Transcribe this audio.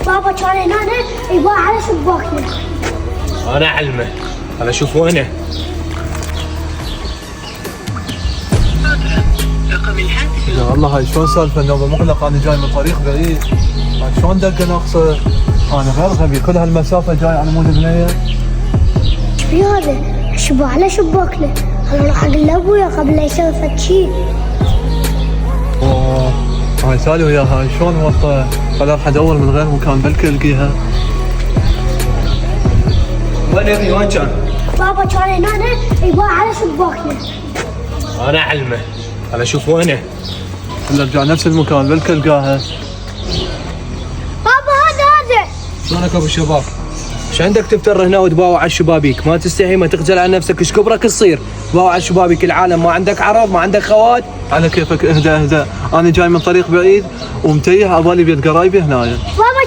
بابا كان هنا يباع على شباكنا. انا اعلمه. انا اشوف وينه. يا الله هاي شلون سالفه النوبه مغلقه، انا جاي من طريق بعيد، هاي شلون دقه ناقصه؟ انا غير غبي كل هالمسافه جاي على مود بنيه. في هذا شباع على شباكنا، انا راح اقول لابويا قبل لا يسوي فد شي. اوه هاي سالي وياها هاي شلون وصل؟ خل اروح ادور من غير مكان بلكي القيها. وين ابني وين كان؟ بابا كان هنا يباع على شباكنا. انا اعلمه. انا اشوف وينه. نرجع نفس المكان بلكي القاها. بابا هذا شلونك ابو الشباب؟ ايش عندك تفتر هنا وتباوع على الشبابيك؟ ما تستحي، ما تخجل على نفسك، ايش كبرك تصير؟ تباوع على الشبابيك العالم، ما عندك عرض، ما عندك خوات؟ على كيفك، اهدى اهدى، انا جاي من طريق بعيد ومتيه عبالي بيت قرايبي هنايا. بابا